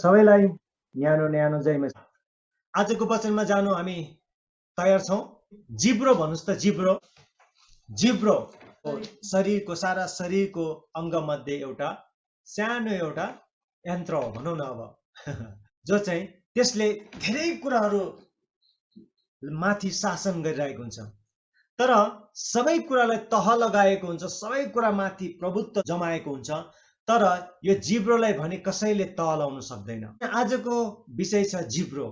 सबैलाई न्यानो न्यानो जय मसिह। आजको वचनमा जानु हामी तयार छौं। जिब्रो भन्नुस् त जिब्रो। जिब्रो शरीरको सारा शरीरको अङ्ग मध्ये एउटा सानो एउटा यन्त्र हो भनौँ न अब जो चाहिँ त्यसले धेरै कुराहरू माथि शासन गरिरहेको हुन्छ। तर सबै कुरालाई तह लगाएको हुन्छ, सबै कुरा माथि प्रभुत्व जमाएको हुन्छ। तर यो जिब्रोलाई भने कसैले तह लाउन सक्दैन। आजको विषय छ जिब्रो।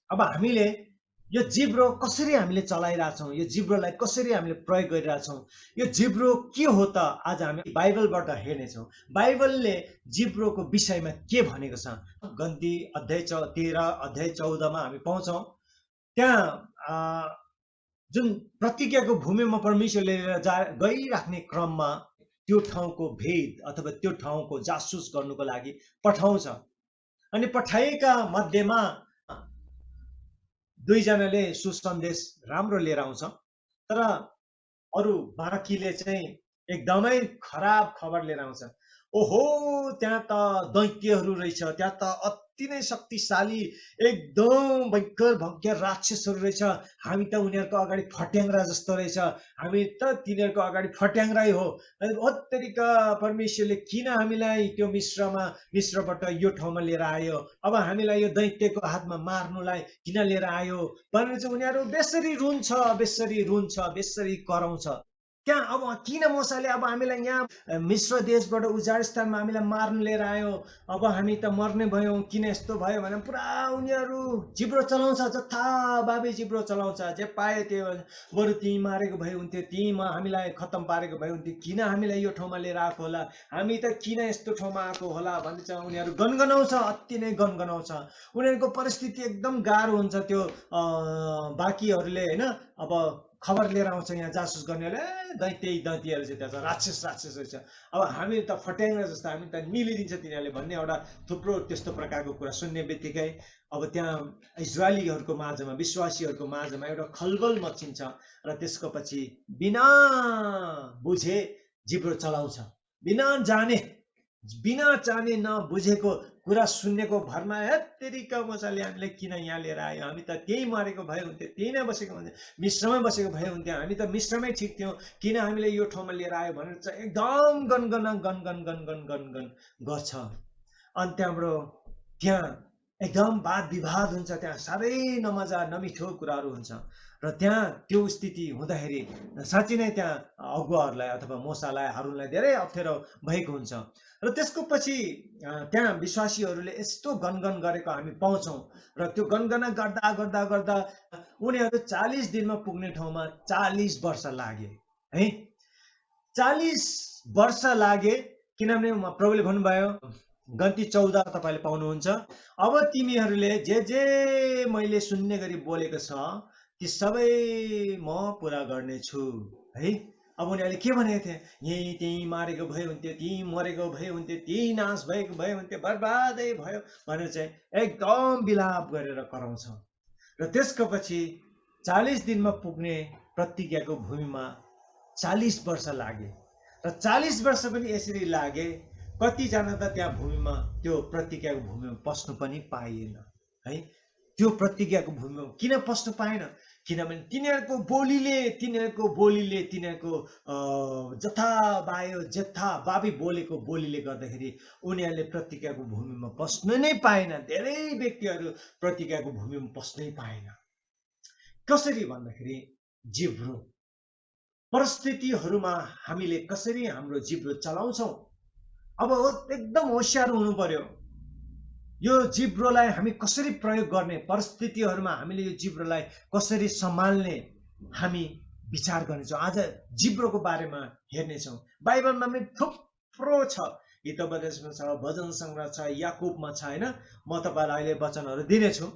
अब हामीले यो जिब्रो कसरी हामीले चलाइरहेछौँ, यो जिब्रोलाई कसरी हामीले प्रयोग गरिरहेछौँ, यो जिब्रो के हो त आज हामी बाइबलबाट हेर्नेछौँ। बाइबलले जिब्रोको विषयमा के भनेको छ। गन्ती अध्याय 13 अध्याय 14 मा हामी पाउँछौँ। त्यहाँ जुन प्रतिज्ञाको भूमिमा परमेश्वरले गइराख्ने क्रममा त्यो ठाउँको भेद अथवा त्यो ठाउँको जासुस गर्नुको लागि पठाउँछ। अनि पठाएका मध्येमा दुईजनाले सुसन्देश राम्रो लिएर आउँछ, तर अरू बाँकीले चाहिँ एकदमै खराब खबर लिएर आउँछ। ओहो, त्यहाँ त दैत्यहरू रहेछ, त्यहाँ त अति नै शक्तिशाली एकदम भयङ्कर भयङ्कर राक्षसहरू रहेछ। हामी त उनीहरूको अगाडि फट्याङ्ग्रा जस्तो रहेछ, हामी त तिनीहरूको अगाडि फट्याङ्ग्रै हो। अत्तरिका परमेश्वरले किन हामीलाई त्यो मिश्रबाट यो ठाउँमा लिएर आयो, अब हामीलाई यो दैत्यको हातमा मार्नुलाई किन लिएर आयो भनेर चाहिँ उनीहरू बेसरी रुन्छ, बेसरी रुन्छ, बेसरी कराउँछ। त्यहाँ अब किन मूसाले अब हामीलाई यहाँ मिश्र देशबाट उजाड स्थानमा हामीलाई मार्नु लिएर आयो, अब हामी त मर्ने भयौँ, किन यस्तो भयो भने पुरा उनीहरू जिब्रो चलाउँछ, जथाभावी जिब्रो चलाउँछ। जे पायो त्यो बरु ती मारेको भए हुन्थ्यो, तीमा हामीलाई खत्तम पारेको भए हुन्थ्यो, किन हामीलाई यो ठाउँमा लिएर आएको होला, हामी त किन यस्तो ठाउँमा आएको होला भन्ने चाहिँ उनीहरू गनगनाउँछ, अति नै गनगनाउँछ। उनीहरूको परिस्थिति एकदम गाह्रो हुन्छ। त्यो बाँकीहरूले होइन अब खबर लिएर आउँछ यहाँ जासुस गर्नेहरूले, दैत्यहरू चाहिँ त्यहाँ राक्षस रहेछ, अब हामी त फट्याङ्ग्रा जस्तो, हामी त निलिदिन्छ तिनीहरूले भन्ने एउटा थुप्रो त्यस्तो प्रकारको कुरा सुन्ने बित्तिकै अब त्यहाँ इजरायलीहरूको माझमा, विश्वासीहरूको माझमा एउटा खलबल मचिन्छ। र त्यसको पछि बिना बुझे जिब्रो चलाउँछ, बिना जाने नबुझेको कुरा सुन्नेको भरमा हेत्तेरिका मूसाले हामीलाई किन यहाँ लिएर आयो, हामी त त्यही मरेको भए हुन्थ्यो, त्यही नै बसेको हुन्थ्यो, मिश्रमै बसेको भए हुन्थ्यो, हामी त मिश्रमै ठिक थियौँ, किन हामीलाई यो ठाउँमा लिएर आयो भनेर चाहिँ एकदम गन गर्छ। अनि त्यहाँ एकदम वाद विवाद हुन्छ, त्यहाँ साह्रै नमजा नमिठो कुराहरू हुन्छ। र त्यहाँ त्यो स्थिति हुँदाखेरि साँच्चै नै त्यहाँ अगुवाहरूलाई अथवा मूसालाई, हारूनलाई धेरै अप्ठ्यारो भएको हुन्छ। र त्यसको पछि त्यहाँ विश्वासीहरूले यस्तो गनगन गरेको हामी पाउँछौँ। र त्यो गनगना गर्दा गर्दा गर्दा उनीहरू 40 दिनमा पुग्ने ठाउँमा 40 वर्ष लागे है। 40 वर्ष लागे, किनभने प्रभुले भन्नुभयो, गन्ती 14 तपाईँले पाउनुहुन्छ, अब तिमीहरूले जे मैले सुन्ने गरी बोलेको छ ती सबै म पुरा गर्नेछु है। अब उनीहरूले के भनेको थिए, यहीँ त्यहीँ मारेको भए हुन्थ्यो, त्यहीँ मरेको भए हुन्थ्यो, त्यहीँ नाश भएको भए हुन्थ्यो, बर्बादै भयो भनेर चाहिँ एकदम विलाप गरेर कराउँछ। र त्यसको पछि 40 दिनमा पुग्ने प्रतिज्ञाको भूमिमा 40 वर्ष लागे। र 40 वर्ष पनि यसरी लागे, कतिजना त त्यहाँ भूमिमा, त्यो प्रतिज्ञाको भूमिमा पस्नु पनि पाइएन है। त्यो प्रतिज्ञाको भूमिमा किन पस्नु पाएन, किनभने तिनीहरूको बोलीले तिनीहरूको जथाभावी बोलेको बोलीले गर्दाखेरि उनीहरूले प्रतिज्ञाको भूमिमा पस्नु नै पाएन। धेरै व्यक्तिहरू प्रतिज्ञाको भूमिमा पस्नै पाएन। कसरी भन्दाखेरि जिब्रो परिस्थितिहरूमा हामीले कसरी हाम्रो जिब्रो चलाउँछौँ, अब एकदम होशियार हुनु पर्यो। यो जिब्रोलाई हामी कसरी प्रयोग गर्ने, परिस्थितिहरूमा हामीले यो जिब्रोलाई कसरी सम्हाल्ने हामी विचार गर्नेछौँ। आज जिब्रोको बारेमा हेर्नेछौँ। बाइबलमा पनि थुप्रो छ, हितोपदेशमा छ, भजन सङ्ग्रह छ, याकुबमा छ होइन। म तपाईँलाई अहिले वचनहरू दिनेछु।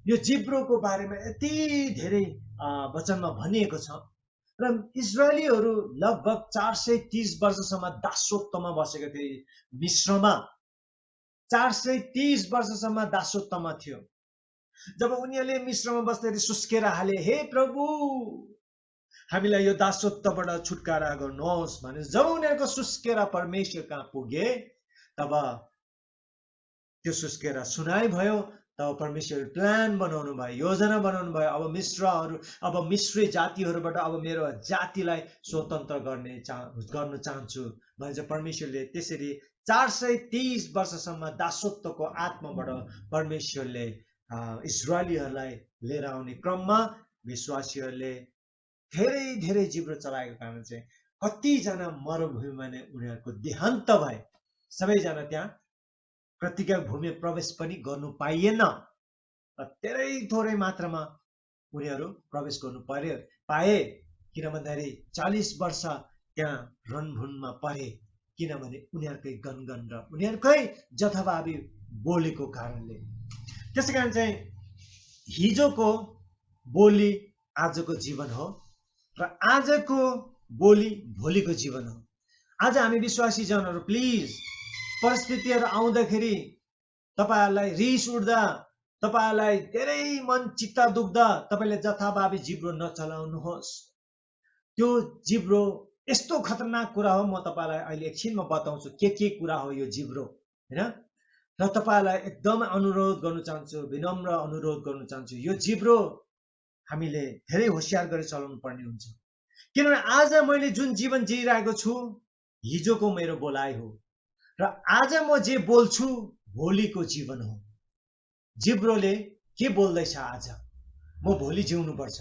यो जिब्रोको बारेमा यति धेरै वचनमा भनिएको छ। र इजरायलीहरू लगभग 430 वर्षसम्म दासत्वमा बसेको थिए मिश्रमा। 430 वर्षसम्म दासत्वमा थियो। जब उनीहरूले मिश्रमा बस्दाखेरि सुस्केर हाले, हे प्रभु हामीलाई यो दासत्वबाट छुटकारा गर्नुहोस् भने जब उनीहरूको सुस्केरा परमेश्वर कहाँ पुगे, तब त्यो सुस्केर सुनाइ भयो। तब परमेश्वर प्लान बनाउनु भयो, योजना बनाउनु भयो। अब मिश्रहरू, अब मिश्री जातिहरूबाट अब मेरो जातिलाई स्वतन्त्र गर्न चाहन्छु भने चाहिँ परमेश्वरले त्यसरी 423 वर्षसम्म दासत्वको आत्माबाट परमेश्वरले इस्राएलीहरूलाई लिएर आउने क्रममा विश्वासीहरूले धेरै धेरै जिब्रो चलाएको कारण चाहिँ कतिजना मरुभूमिमा नै उनीहरूको देहान्त भए। सबैजना त्यहाँ प्रतिज्ञा भूमि प्रवेश पनि गर्नु पाइएन र धेरै थोरै मात्रामा उनीहरू प्रवेश गर्नु पाए। किन भन्दाखेरि 40 वर्ष त्यहाँ रणभूमिमा परे, किनभने उनीहरूकै गनगन र उनीहरूकै जथाभावी बोलेको कारणले। त्यसै कारण चाहिँ हिजोको बोली आजको जीवन हो र आजको बोली भोलिको जीवन हो। आज हामी विश्वासी जनहरू प्लिज परिस्थितिहरू आउँदाखेरि तपाईहरुलाई रिस उठ्दा, तपाईहरुलाई धेरै मन चित्त दुख्दा तपाईले जथाभावी जिब्रो नचलाउनुहोस्। त्यो जिब्रो यस्तो खतरनाक कुरा हो। म तपाईलाई अहिले एकछिनमा बताउँछु के कुरा हो यो जिब्रो, हैन? र तपाईलाई एकदम अनुरोध गर्न चाहन्छु, विनम्र अनुरोध गर्न चाहन्छु, यो जिब्रो हामीले धेरै होशियार गरी चलाउनु पर्ने हुन्छ। किनभने आज मैले जुन जीवन जिइरहेको छु हिजोको मेरो बोलाइ हो र आज म जे बोल्छु भोलिको जीवन हो। जिब्रोले के बोल्दैछ आज म भोलि जिउनु पर्छ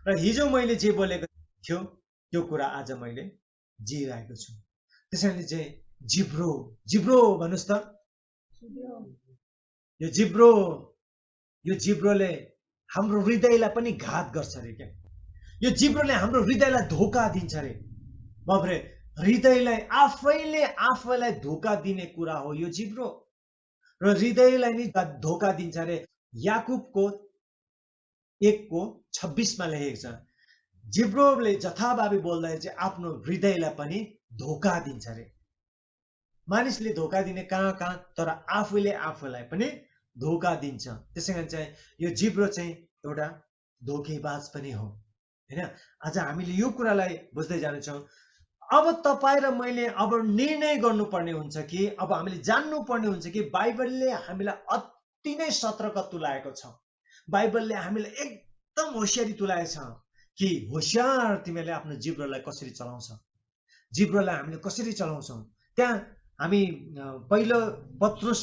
र हिजो मैले जे बोलेको थियो त्यो कुरा आज मैले जिइरहेको छु। त्यसैले चाहिँ जिब्रो जिब्रो भन्नुस् त। यो जिब्रोले हाम्रो हृदयलाई पनि घात गर्छ रे क्या। यो जिब्रोले हाम्रो हृदयलाई धोका दिन्छ रे। बाबरे, हृदयलाई आफैलाई धोका दिने कुरा हो यो जिब्रो र हृदयलाई नि धोका दिन्छ रे। याकुबको 1:26 मा लेखेको छ, जिब्रोले जथाभावी बोल्दा चाहिँ आफ्नो हृदयलाई पनि धोका दिन्छ रे। मानिसले धोका दिने कहाँ, तर आफूलाई पनि धोका दिन्छ। त्यसैगरी चाहिँ यो जिब्रो चाहिँ एउटा धोकेबाज पनि हो, हैन? आज हामीले यो कुरालाई बुझ्दै जान्छौँ। अब तपाई र मैले अब निर्णय गर्नुपर्ने हुन्छ कि अब हामीले जान्नु पर्ने हुन्छ कि बाइबलले हामीलाई अति नै सतर्क तुलाएको छ। बाइबलले हामीलाई एकदम होशियारी तुलाएको छ कि होशियार तिमीले आफ्नो जिब्रोलाई कसरी चलाउँछ, जिब्रोलाई हामीले कसरी चलाउँछौँ। त्यहाँ हामी पहिलो पत्रुस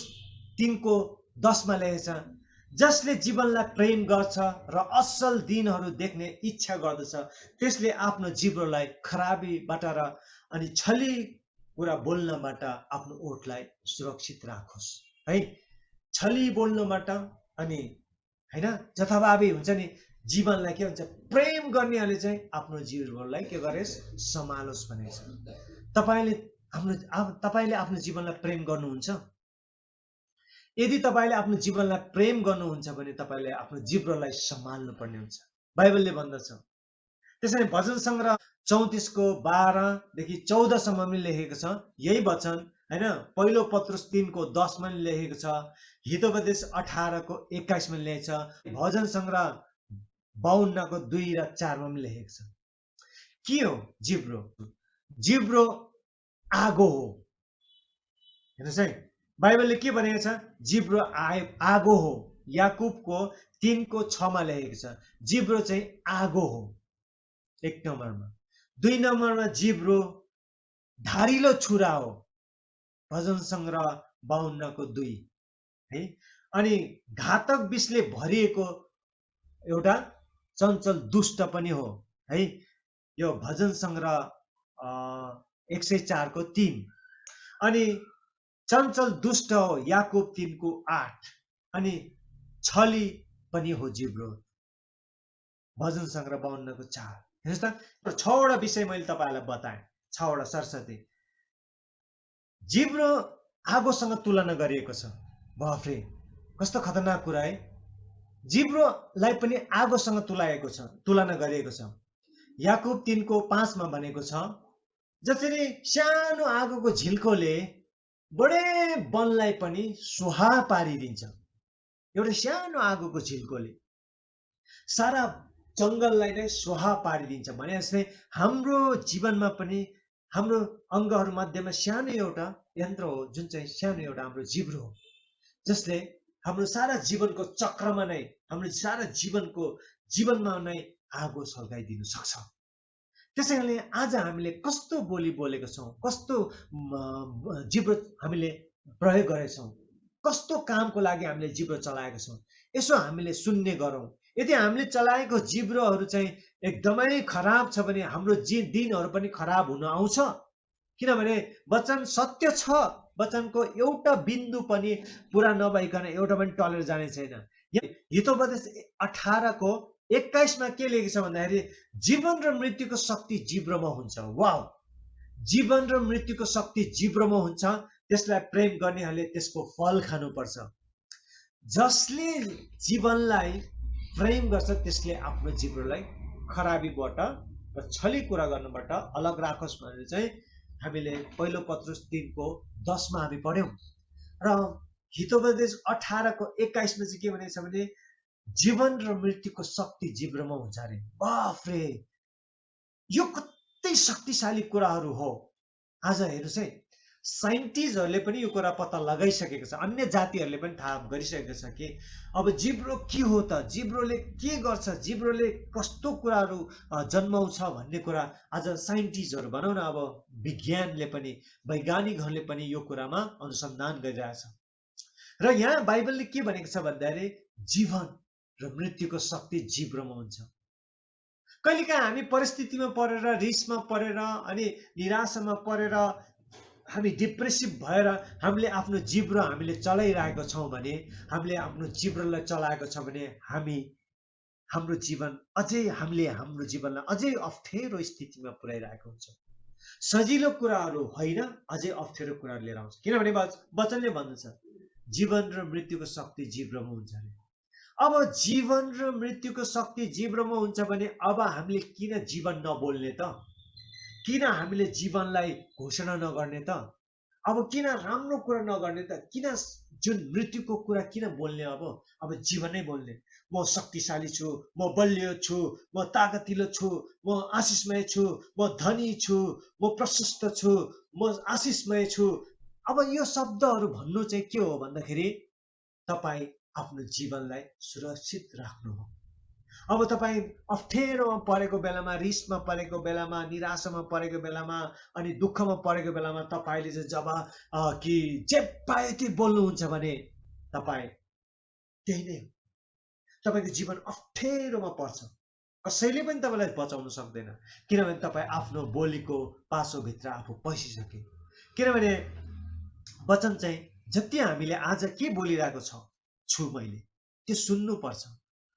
3:10 मा लेखेको छ, जसले जीवनलाई प्रेम गर्छ र असल दिनहरू देख्ने इच्छा गर्दछ त्यसले आफ्नो जिब्रोलाई खराबीबाट र अनि छली कुरा बोल्नबाट आफ्नो ओठलाई सुरक्षित राखोस्। है, छली बोल्नबाट अनि हैन जथाभावी हुन्छ नि जीवनलाई के हुन्छ, प्रेम गर्नेहरूले चाहिँ आफ्नो जिब्रोलाई के गरेस्, सम्हालोस् भनेको छ। तपाईले आफ्नो जीवनलाई प्रेम गर्नुहुन्छ? यदि तपाईले आफ्नो जीवनलाई प्रेम गर्नुहुन्छ भने तपाईले आफ्नो जिब्रोलाई सम्हाल्नु पर्ने हुन्छ, बाइबलले भन्दछ। त्यसैले भजन संग्रह 34:12 देखि 14 सम्म लेखेको छ यही वचन, हैन? पहिलो पत्रुस 3:10 मा लेखेको छ, हितोपदेश 18:21 मा लेखेको छ, भजन संग्रह 52:2 र 4 मा लेखेको छ। के हो जिब्रो? जिब्रो आगो हो। हेर्नुस् है, बाइबलले के भनेको छ? जिब्रो आगो हो। याकुबको 3:6 मा लेखेको छ जिब्रो चाहिँ आगो हो, 1 नम्बरमा। 2 नम्बरमा जिब्रो धारिलो छुरा हो, भजन संग्रह 52:2, है? अनि घातक विषले भरिएको एउटा चञ्चल दुष्ट पनि हो, है? यो भजन संग्रह 104:3। अनि चञ्चल दुष्ट हो याकुब 3:8। अनि छली पनि हो जिब्रो, भजन संग्रह 52:4। हेर्नुस् त, 6वटा विषय मैले तपाईहरुलाई बताएँ, 6वटा सरस्वती। जिब्रो आगोसँग तुलना गरिएको छ। बाफरे, कस्तो खतरनाक कुरा है। जिब्रोलाई पनि आगोसँग तुलना गरिएको छ। याकुब 3:5 मा भनेको छ, जसरी सानो आगोको झिल्कोले बडे वनलाई पनि सुहा पारिदिन्छ। एउटा सानो आगोको झिल्कोले सारा जंगललाई नै सुहा पारिदिन्छ भने जस्तै हाम्रो जीवनमा पनि हाम्रो अंगहरु मध्येमा सानो एउटा यन्त्र हो जुन चाहिँ सानो एउटा हाम्रो जिब्रो हो। जसले हाम्रो सारा जीवनको चक्रमा नै, हाम्रो सारा जीवनमा नै आगो सल्काइदिन सक्छ। त्यसैले आज हामीले कस्तो बोली बोलेका छौँ, कस्तो जिब्रो हामीले प्रयोग गरेका छौँ, कस्तो कामको लागि हामीले जिब्रो चलाएका छौँ, यसो हामीले सुन्ने गरौँ। यदि हामीले चलाएको जिब्रोहरू चाहिँ एकदमै खराब छ भने हाम्रो दिनहरू पनि खराब हुन आउँछ। किनभने वचन सत्य छ, वचनको एउटा बिन्दु पनि पुरा नभइकन एउटा पनि टलेर जाने छैन। हितोपदेश 18 को 21 मा के लेखेको छ भन्दाखेरि जीवन र मृत्युको शक्ति जिब्रोमा हुन्छ। वाउ, जीवन र मृत्युको शक्ति जिब्रोमा हुन्छ। त्यसलाई प्रेम गर्नेहरूले त्यसको फल खानुपर्छ। जसले जीवनलाई प्रेम गर्छ त्यसले आफ्नो जिब्रोलाई खराबीबाट र छली कुरा गर्नबाट अलग राखोस् भनेर चाहिँ हामीले पहिलो पत्रुस 3:10 मा हामी पढ्यौं। र हितोपदेश 18 को 21 मा चाहिँ के भनेको छ भने जीवन र मृत्युको शक्ति जिब्रोमा हुन्छ अरे। बाफ रे, यो कति शक्तिशाली कुराहरू हो। आज हेर्नुस् है, साइन्टिस्टहरूले पनि यो कुरा पत्ता लगाइसकेको छ, अन्य जातिहरूले पनि थाहा गरिसकेको छ कि अब जिब्रो के हो त, जिब्रोले के गर्छ, जिब्रोले कस्तो कुराहरू जन्माउँछ भन्ने कुरा आज साइन्टिस्टहरू भनौँ न, अब विज्ञानले पनि, वैज्ञानिकहरूले पनि यो कुरामा अनुसन्धान गरिरहेछ। र यहाँ बाइबलले के भनेको छ भन्दाखेरि जीवन र मृत्युको शक्ति जिब्रोमा हुन्छ। कहिलेकाहीँ हामी परिस्थितिमा परेर, रिसमा परेर, अनि निराशामा परेर, हामी डिप्रेसिभ भएर हामीले आफ्नो जिब्रो हामीले चलाइरहेको छौँ भने, हामीले आफ्नो जिब्रोलाई चलाएको छ भने हाम्रो जीवनलाई अझै अप्ठ्यारो स्थितिमा पुर्याइरहेको हुन्छ। सजिलो कुराहरू होइन, अझै अप्ठ्यारो कुराहरू लिएर आउँछ। किनभने वचनले भन्दछ जीवन र मृत्युको शक्ति जिब्रोमा हुन्छ अरे। अब जीवन र मृत्युको शक्ति जिब्रोमा हुन्छ भने अब हामीले किन जीवन नबोल्ने त? किन हामीले जीवनलाई घोषणा नगर्ने त? अब किन राम्रो कुरा नगर्ने त? किन जुन मृत्युको कुरा किन बोल्ने? अब जीवनै बोल्ने। म शक्तिशाली छु, म बलियो छु, म ताकतिलो छु, म आशिषमय छु, म धनी छु, म प्रशस्त छु, म आशिषमय छु। अब यो शब्दहरू भन्नु चाहिँ के हो भन्दाखेरि तपाईँ आफ्नो जीवनलाई सुरक्षित राख्नु हो। अब तपाईँ अप्ठ्यारोमा परेको बेलामा, रिसमा परेको बेलामा, निराशामा परेको बेलामा, अनि दुःखमा परेको बेलामा तपाईँले चाहिँ जब कि जे पाए त्यही बोल्नुहुन्छ भने तपाईँ त्यही नै हो। तपाईँको जीवन अप्ठ्यारोमा पर्छ, कसैले पनि तपाईँलाई बचाउन सक्दैन। किनभने तपाईँ आफ्नो बोलीको पासोभित्र आफू पसिसके। किनभने वचन चाहिँ जति हामीले आज के बोलिरहेको छु मैले त्यो सुन्नुपर्छ।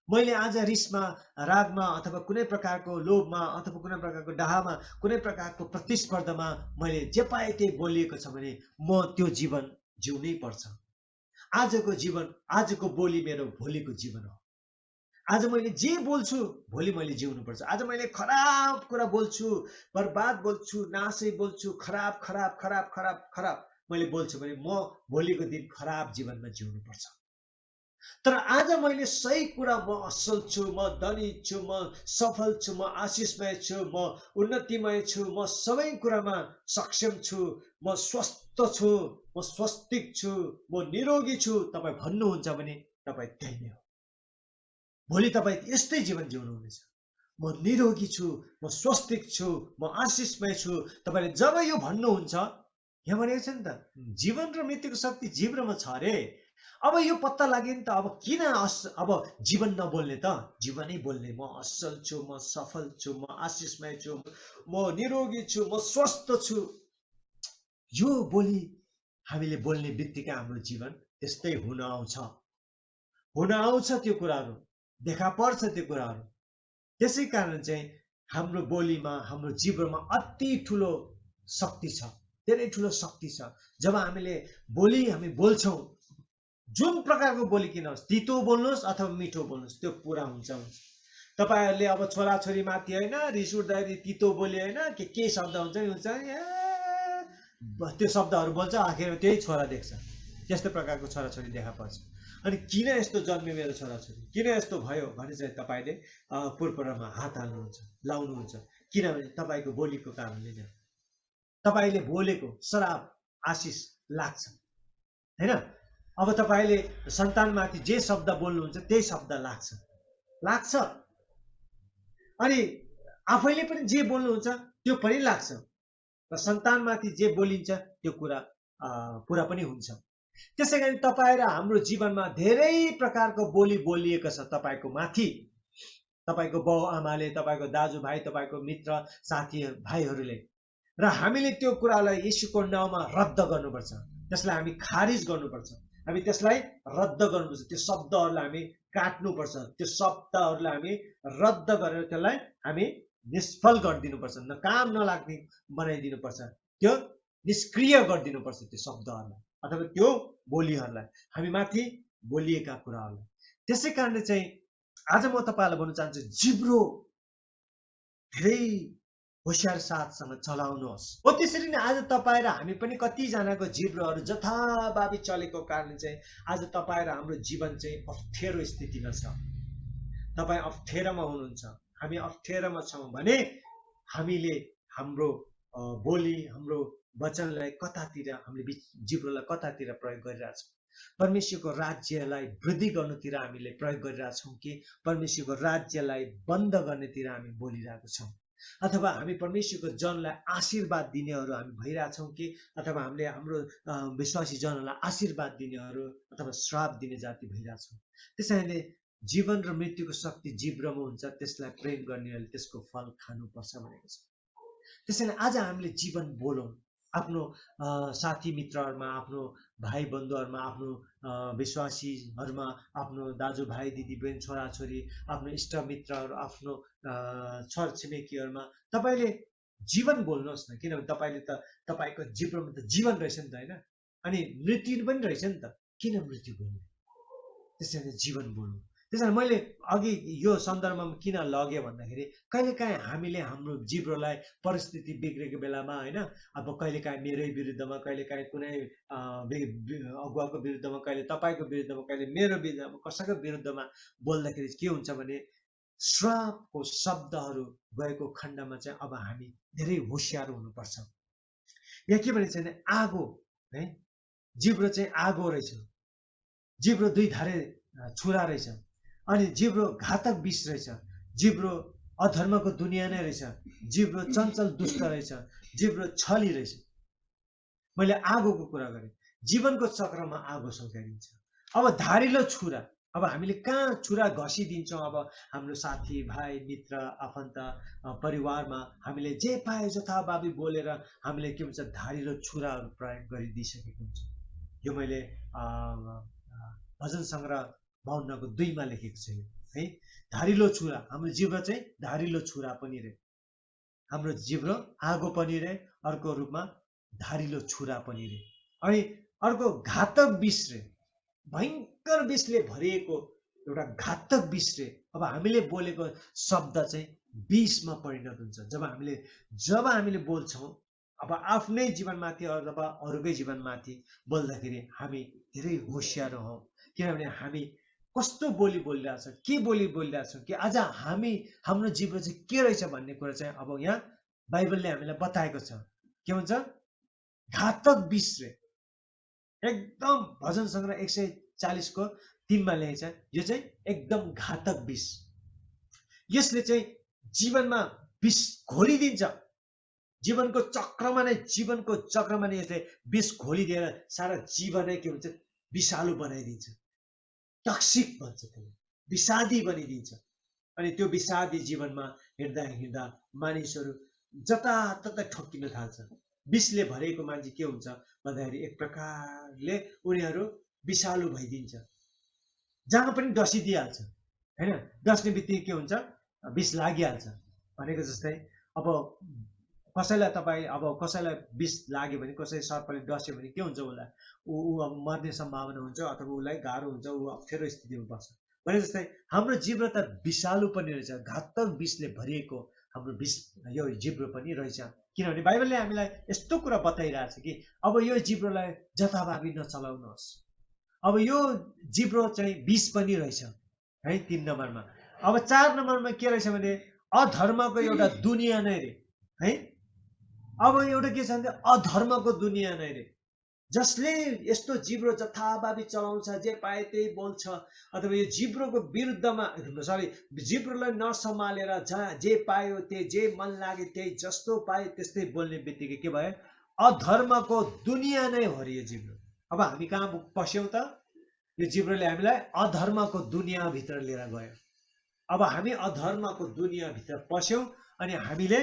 मैले आज रिसमा, रागमा, अथवा कुनै प्रकारको लोभमा, अथवा कुनै प्रकारको डाहामा, कुनै प्रकारको प्रतिस्पर्धामा मैले जे पाए त्यही बोलिएको छ भने म त्यो जीवन जिउनै पर्छ। आजको जीवन, आजको बोली मेरो भोलिको जीवन हो। आज मैले जे बोल्छु भोलि मैले जिउनुपर्छ। आज मैले खराब कुरा बोल्छु, बर्बाद बोल्छु, नासै बोल्छु, खराब मैले बोल्छु भने म भोलिको दिन खराब जीवनमा जिउनुपर्छ। तर आज मैले सही कुरा, म असल छु, म धनी छु, म सफल छु, म आशिषमय छु, म उन्नतिमय छु, म सबै कुरामा सक्षम छु, म स्वस्थ छु, म स्वस्तिक छु, म निरोगी छु, तपाईँ भन्नुहुन्छ भने तपाईँ त्यही नै हो। भोलि तपाईँ यस्तै जीवन जिउनुहुनेछ। म निरोगी छु, म स्वस्तिक छु, म आशिषमय छु। तपाईँले जब यो भन्नुहुन्छ, यहाँ भनेको छ नि त जीवन र मृत्युको शक्ति जिब्रोमा छ अरे। अब यो पत्ता लाग्यो नि त, अब किन अब जीवन नबोल्ने त? जीवनै बोल्ने। म असल छु, म सफल छु, म आशिषमय छु, म निरोगी छु, म स्वस्थ छु। यो बोली हामीले बोल्ने बित्तिकै हाम्रो जीवन त्यस्तै हुन आउँछ। त्यो कुराहरू देखा पर्छ। त्यो कुराहरू त्यसै कारण चाहिँ हाम्रो बोलीमा, हाम्रो जिब्रोमा अति ठुलो शक्ति छ, धेरै ठुलो शक्ति छ। जब हामी बोल्छौँ, जुन प्रकारको बोली किन होस्, तितो बोल्नुहोस् अथवा मिठो बोल्नुहोस्, त्यो पुरा हुन्छ। तपाईँहरूले अब छोराछोरी माथि होइन रिस उठ्दाखेरि तितो बोली होइन के शब्द हुन्छ नि, त्यो शब्दहरू बोल्छ, आखिरमा त्यही छोरा देख्छ। त्यस्तो प्रकारको छोराछोरी देखा पर्छ। अनि किन यस्तो जन्मे मेरो छोराछोरी, किन यस्तो भयो भने चाहिँ तपाईँले पुर्पुरामा हात हाल्नुहुन्छ, लाउनुहुन्छ। किनभने तपाईँको बोलीको कारणले नै। तपाईँले बोलेको शराब आशिष लाग्छ होइन। अब तपाईले सन्तानमाथि जे शब्द बोल्नुहुन्छ त्यही शब्द लाग्छ। अनि आफैले पनि जे बोल्नुहुन्छ त्यो पनि लाग्छ र सन्तानमाथि जे बोलिन्छ त्यो कुरा पुरा पनि हुन्छ। त्यसैगरी तपाईँ र हाम्रो जीवनमा धेरै प्रकारको बोली बोलिएको छ तपाईको माथि, तपाईको बाउ आमाले, तपाईको दाजुभाइ, तपाईको मित्र साथी भाइहरूले, र हामीले त्यो कुरालाई येशूको नाममा रद्द गर्नुपर्छ। त्यसलाई हामी खारिज गर्नुपर्छ, हामी त्यसलाई रद्द गर्नुपर्छ। त्यो शब्दहरूलाई हामी काट्नुपर्छ, त्यो शब्दहरूलाई हामी रद्द गरेर त्यसलाई हामी निष्फल गरिदिनुपर्छ, काम नलाग्ने बनाइदिनुपर्छ, त्यो निष्क्रिय गरिदिनुपर्छ त्यो शब्दहरूलाई अथवा त्यो बोलीहरूलाई, हामी माथि बोलिएका कुराहरूलाई। त्यसै कारणले चाहिँ आज म तपाईलाई भन्न चाहन्छु, जिब्रो धेरै होशियार साथसँग चलाउनुहोस्। हो त्यसरी नै आज तपाईँ र हामी पनि कतिजनाको जिब्रोहरू जथाभावी चलेको कारणले चाहिँ आज तपाईँ र हाम्रो जीवन चाहिँ अप्ठ्यारो स्थितिमा छ। तपाईँ अप्ठ्यारोमा हुनुहुन्छ, हामी अप्ठ्यारोमा छौँ भने हामीले हाम्रो बोली, हाम्रो वचनलाई कतातिर, हामीले जिब्रोलाई कतातिर प्रयोग गरिरहेछौँ? परमेश्वरको राज्यलाई वृद्धि गर्नुतिर हामीले प्रयोग गरिरहेछौँ कि परमेश्वरको राज्यलाई बन्द गर्नेतिर हामी बोलिरहेको छौँ? अथवा हामी परमेश्वरको जनलाई आशीर्वाद दिनेहरू हामी भइरहेछौँ कि अथवा हामीले हाम्रो विश्वासी जनलाई आशीर्वाद दिनेहरू अथवा श्राप दिने जाति भइरहेछौँ? त्यसैले जीवन र मृत्युको शक्ति जिब्रोमा हुन्छ, त्यसलाई प्रेम गर्नेहरूले त्यसको फल खानुपर्छ भनेको छ। त्यसैले आज हामीले जीवन बोलौँ, आफ्नो साथी मित्रहरूमा, आफ्नो भाइ बन्धुहरूमा, आफ्नो विश्वासीहरूमा, आफ्नो दाजुभाइ दिदीबहिनी छोराछोरी, आफ्नो इष्ट मित्रहरू, आफ्नो छर छिमेकीहरूमा तपाईले जीवन बोल्नुहोस् न। किनभने तपाईले त तपाईको जिब्रोमा त जीवन रहेछ नि त, हैन? अनि मृत्यु पनि रहेछ नि त, किन मृत्यु बोल्नु? त्यसैले जीवन बोल्नु। त्यसैले मैले अघि यो सन्दर्भमा किन लगे भन्दाखेरि कहिलेकाहीँ हामीले हाम्रो जिब्रोलाई परिस्थिति बिग्रेको बेलामा, हैन, अब कहिलेकाहीँ मेरै विरुद्धमा, कहिलेकाहीँ कुनै अगुवाको विरुद्धमा, कहिले तपाईको विरुद्धमा, कहिले मेरो विरुद्धमा, कसैको विरुद्धमा बोल्दाखेरि के हुन्छ भने श्रापको शब्दहरू गएको खण्डमा चाहिँ अब हामी धेरै होशियार हुनुपर्छ। यहाँ के भनिन्छ भने आगो, है, जिब्रो चाहिँ आगो रहेछ, जिब्रो दुई धारे छुरा रहेछ, अनि जिब्रो घातक विष रहेछ, जिब्रो अधर्मको दुनियाँ नै रहेछ, जिब्रो चञ्चल दुष्ट रहेछ, जिब्रो छली रहेछ। मैले आगोको कुरा गरेँ, जीवनको चक्रमा आगो सल्काइदिन्छ। अब धारिलो छुरा, अब हामीले कहाँ छुरा घसिदिन्छौँ? अब हाम्रो साथी भाइ मित्र आफन्त परिवारमा हामीले जे पाए जथाभावी बोलेर हामीले के भन्छ धारिलो छुराहरू प्रयोग गरिदिइसकेको हुन्छ। यो मैले भजन सङ्ग्रह 52 को 2 मा लेखेको छ, है। धारिलो छुरा, हाम्रो जिब्रो चाहिँ धारिलो छुरा पनि रे, हाम्रो जिब्रो आगो पनि रे, अर्को रूपमा धारिलो छुरा पनि रे, अनि अर्को घातक विष रे, भयंकर विषले भरिएको एउटा घातक विष रे। अब हामीले बोलेको शब्द चाहिँ विषमा परिणत हुन्छ जब हामीले बोल्छौँ। अब आफ्नै जीवनमाथि अथवा अरूकै जीवनमाथि बोल्दाखेरि हामी धेरै होशियार हौँ, किनभने हामी कस्तो बोली बोलिरहेछ, के बोली बोलिरहेछौँ कि आज हाम्रो जिब्रो चाहिँ के रहेछ भन्ने कुरा चाहिँ अब यहाँ बाइबलले हामीलाई बताएको छ। के भन्छ? घातक विष रे, एकदम भजन सङ्ग्रह 140 को 3 मा लेखेको छ, यो चाहिँ एकदम घातक विष। यसले चाहिँ जीवनमा विष घोलिदिन्छ, जीवनको चक्रमा नै यसले विष घोलिदिएर सारा जीवनै के भन्छ विषालु बनाइदिन्छ, टक्सिक भन्छ, त्यसले विषादी बनिदिन्छ। अनि त्यो विषादी जीवनमा हिँड्दा मानिसहरू जताततै ठोक्किन थाल्छ। विषले भरेको मान्छे के हुन्छ भन्दाखेरि एक प्रकारले उनीहरू विषालु भइदिन्छ, जहाँ पनि डसिदिइहाल्छ, हैन? डस्ने बित्तिकै के हुन्छ? विष लागिहाल्छ। भनेको जस्तै अब कसैलाई विष लाग्यो भने, कसै सर्पले डस्यो भने के हुन्छ? उसलाई अब मर्ने सम्भावना हुन्छ अथवा उसलाई गाह्रो हुन्छ, ऊ अप्ठ्यारो स्थितिमा पर्छ। भने जस्तै हाम्रो जिब्रो त विषालु पनि रहेछ, घातक विषले भरिएको हाम्रो यो जिब्रो पनि रहेछ। किनभने बाइबलले हामीलाई यस्तो कुरा बताइरहेछ कि अब यो जिब्रोलाई जथाभावी नचलाउनुहोस्। अब यो जिब्रो चाहिँ विष पनि रहेछ, है, 3 नम्बरमा। अब 4 नम्बरमा के रहेछ भने अधर्मको एउटा दुनियाँ नै रे, है। अब एउटा के छ भने अधर्मको दुनियाँ नै रे, जसले यस्तो जिब्रो जथाभावी चलाउँछ, जे पाए त्यही बोल्छ, अथवा यो जिब्रोको विरुद्धमा जिब्रोलाई नसम्हालेर जे पायो त्यही, जे मन लाग्यो त्यही, जस्तो पायो त्यस्तै बोल्ने बित्तिकै के भयो? अधर्मको दुनियाँ नै हो यो जिब्रो। अब हामी कहाँ पस्यौँ त? यो जिब्रोले हामीलाई अधर्मको दुनियाँभित्र लिएर गयो। अब हामी अधर्मको दुनियाँभित्र पस्यौँ अनि हामीले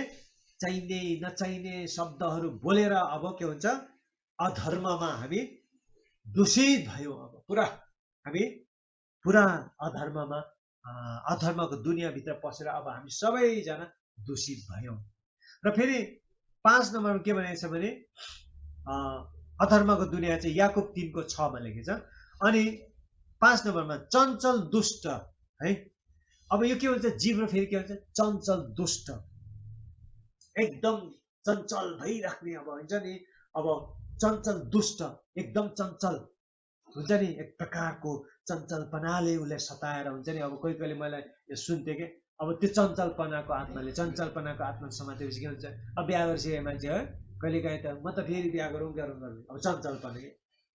चाहिने नचाहिने शब्दहरू बोलेर अब के हुन्छ? अधर्ममा हामी दूषित भयौँ। अब हामी पुरा अधर्ममा, अधर्मको दुनियाँभित्र पसेर अब हामी सबैजना दूषित भयौँ। र फेरि 5 नम्बरमा के भनेको छ भने अधर्मको दुनियाँ चाहिँ याकुब 3:6 मा लेखेको छ। अनि 5 नम्बरमा चञ्चल दुष्ट है। अब यो के हुन्छ? जिब्रो फेरि के हुन्छ? चञ्चल दुष्ट, एकदम चञ्चल भइराख्ने। अब हुन्छ नि, अब चञ्चल दुष्ट, एकदम चञ्चल हुन्छ नि, एक प्रकारको चञ्चलपनाले उसले सताएर हुन्छ नि। अब कोही कोहीले मलाई यो सुन्थ्यो कि अब त्यो चञ्चलपनाको आत्माले, चञ्चलपनाको आत्मा समातेपछि के हुन्छ? अब बिहा गरिसकेको मान्छे है, कहिले काहीँ त म त फेरि बिहा गरौँ गर्ने, अब चञ्चलपना के,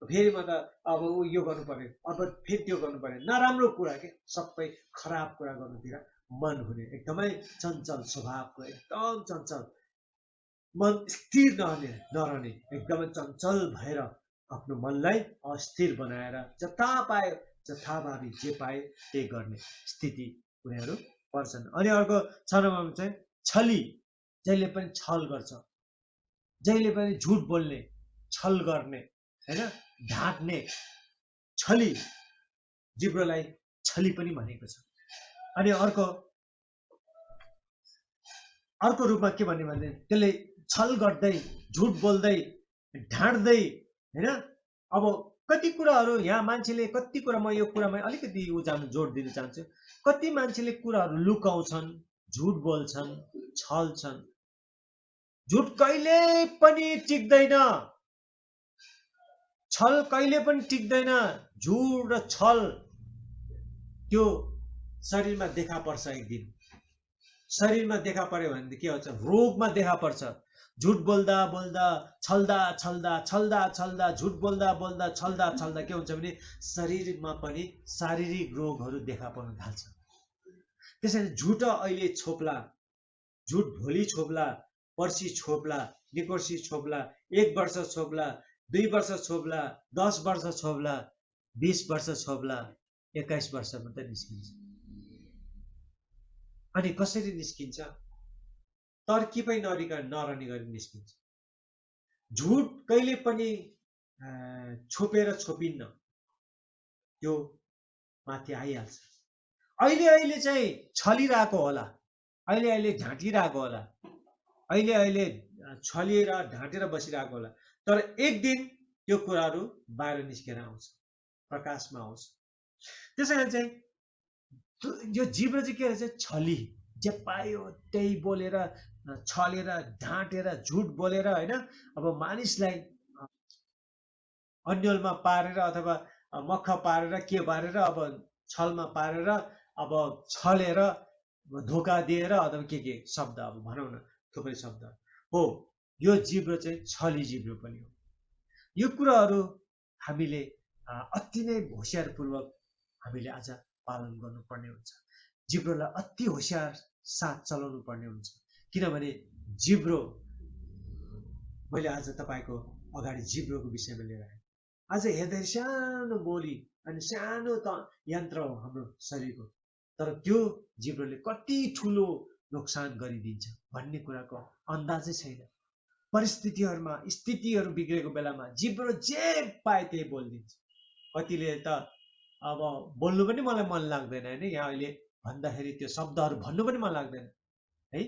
फेरि म त अब यो गर्नु पर्यो, अब फेरि त्यो गर्नु पर्यो, नराम्रो कुरा के, सबै खराब कुरा गर्नुतिर मन हुने, एकदमै चञ्चल स्वभावको, एकदम चञ्चल, मन स्थिर नरहने, एकदमै चञ्चल भएर आफ्नो मनलाई अस्थिर बनाएर जता पायो जथाभावी जे पाए त्यही गर्ने स्थिति उनीहरू पर्छन्। अनि अर्को 6 नम्बरमा चाहिँ छली, जहिले पनि छल गर्छ, जहिले पनि झुट बोल्ने, छल गर्ने हैन, ढाँट्ने, छली, जिब्रोलाई छली पनि भनेको छ। अनि अर्को रूपमा के भन्ने भने त्यसले छल गर्दै, झुट बोल्दै, ढाँट्दै हैन। अब कति कुराहरू यहाँ मान्छेले, कति कुरा, म यो कुरामा अलिकति जोड दिन चाहन्छु। कति मान्छेले कुराहरू लुकाउँछन्, झुट बोल्छन्, छल्छन्। झुट कहिले पनि टिक्दैन, छल कहिले पनि टिक्दैन। झुट र छल त्यो शरीरमा देखा पर्छ। एक दिन शरीरमा देखा पर्यो भने के हुन्छ? रोगमा देखा पर्छ। झुट बोल्दा बोल्दा, छल्दा छल्दा, छल्दा छल्दा, झुट बोल्दा बोल्दा, छल्दा छल्दा के हुन्छ भने शरीरमा पनि शारीरिक रोगहरू देखा पर्न थाल्छ। त्यसैले झुट अहिले छोप्ला, झुट भोलि छोप्ला, पर्सि छोप्ला, निकोर्सि छोप्ला, 1 वर्ष छोप्ला, 2 वर्ष छोप्ला, 10 वर्ष छोप्ला, 20 वर्ष छोप्ला, 21 वर्षमा त निस्किन्छ। अनि कसरी निस्किन्छ? तर्किपै नरहने गरी निस्किन्छ। झुट कहिले पनि छोपेर छोपिन्न, त्यो माथि आइहाल्छ। अहिले चाहिँ छलिरहेको होला, अहिले ढाँटिरहेको होला, अहिले छलिएर ढाँटेर बसिरहेको होला, तर एक दिन त्यो कुराहरू बाहिर निस्केर आउँछ, प्रकाशमा आउँछ। त्यसैले चाहिँ यो जिब्रो चाहिँ के रहेछ? छली, जे पायो त्यही बोलेर, छलेर, ढाँटेर, झुट बोलेर हैन, अब मानिसलाई अन्यलमा पारेर अथवा मख पारेर, के पारेर, अब छलमा पारेर, अब छलेर, धोका दिएर, अथवा के शब्द, अब भनौँ न थुप्रै शब्द हो। यो जिब्रो चाहिँ छली जिब्रो पनि हो। यो कुराहरू हामीले अति नै होशियारपूर्वक हामीले आज पालन गर्नुपर्ने हुन्छ। जिब्रोलाई अति होशियार साथ चलाउनु पर्ने हुन्छ, किनभने जिब्रो, मैले आज तपाईको अगाडि जिब्रोको विषयमा लिएर आएँ। आज हेर्दै सानो बोली अनि सानो त यन्त्र हो हाम्रो शरीरको, तर त्यो जिब्रोले कति ठुलो नोक्सान गरिदिन्छ भन्ने कुराको अन्दाजै छैन। परिस्थितिहरूमा, स्थितिहरू बिग्रेको बेलामा जिब्रो जे पाए त्यही बोलिदिन्छ। कतिले त अब बोल्नु पनि मलाई मन लाग्दैन हैन, यहाँ अहिले भन्दाखेरि त्यो शब्दहरू भन्नु पनि मन लाग्दैन है,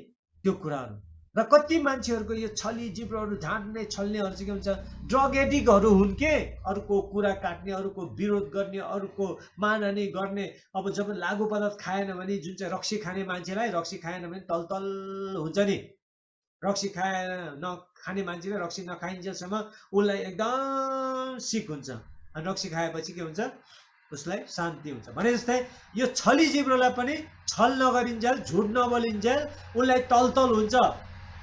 त्यो कुराहरू। र कति मान्छेहरूको यो छली जिब्रोहरू, ढाँट्ने, छल्नेहरू चाहिँ के हुन्छ? ड्रग एडिक्टहरू हुन् के, अरूको कुरा काट्ने, अरूको विरोध गर्ने, अरूको मानहानि गर्ने। अब जब लागु पदार्थ खाएन भने, जुन चाहिँ रक्सी खाने मान्छेलाई, रक्सी खाएन भने तलतल हुन्छ नि। रक्सी नखाने मान्छेले रक्सी नखाइन्जेलसम्म उसलाई एकदम सिक हुन्छ, अनि रक्सी खाएपछि के हुन्छ? उसलाई शान्ति हुन्छ। भने जस्तै यो छली जिब्रोलाई पनि छल नगरिन्जेल, झुट नबोलिन्जेल उसलाई तलतल हुन्छ,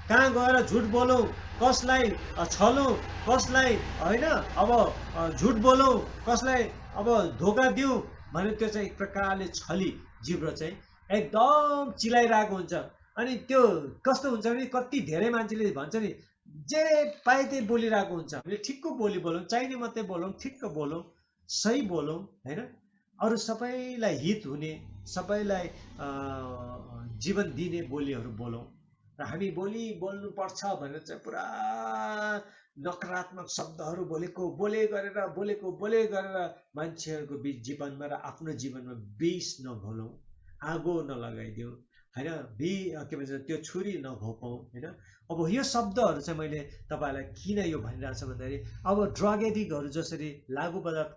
कहाँ गएर झुट बोलौँ, कसलाई छलौँ, कसलाई होइन अब झुट बोलौँ, कसलाई अब धोका दिउँ भने त्यो चाहिँ एक प्रकारले छली जिब्रो चाहिँ एकदम चिलाइरहेको हुन्छ। अनि त्यो कस्तो हुन्छ भने कति धेरै मान्छेले भन्छ नि जे पाए त्यही बोलिरहेको हुन्छ। हामीले ठिक्क बोली बोलौँ, चाहिने मात्रै बोलौँ, ठिक्क बोलौँ, सही बोलौँ होइन, अरू सबैलाई हित हुने, सबैलाई जीवन दिने बोलीहरू बोलौँ। र हामी बोली बोल्नुपर्छ भनेर चाहिँ पुरा नकारात्मक शब्दहरू बोले गरेर मान्छेहरूको बिच जीवनमा र आफ्नो जीवनमा विष नघोलौँ, आगो नलगाइदिउँ होइन, के भन्छ त्यो छुरी नघोपौँ होइन। अब यो शब्दहरू चाहिँ मैले तपाईँलाई किन यो भनिरहेको छु भन्दाखेरि अब ड्रग एडिक्टहरू जसरी लागु पदार्थ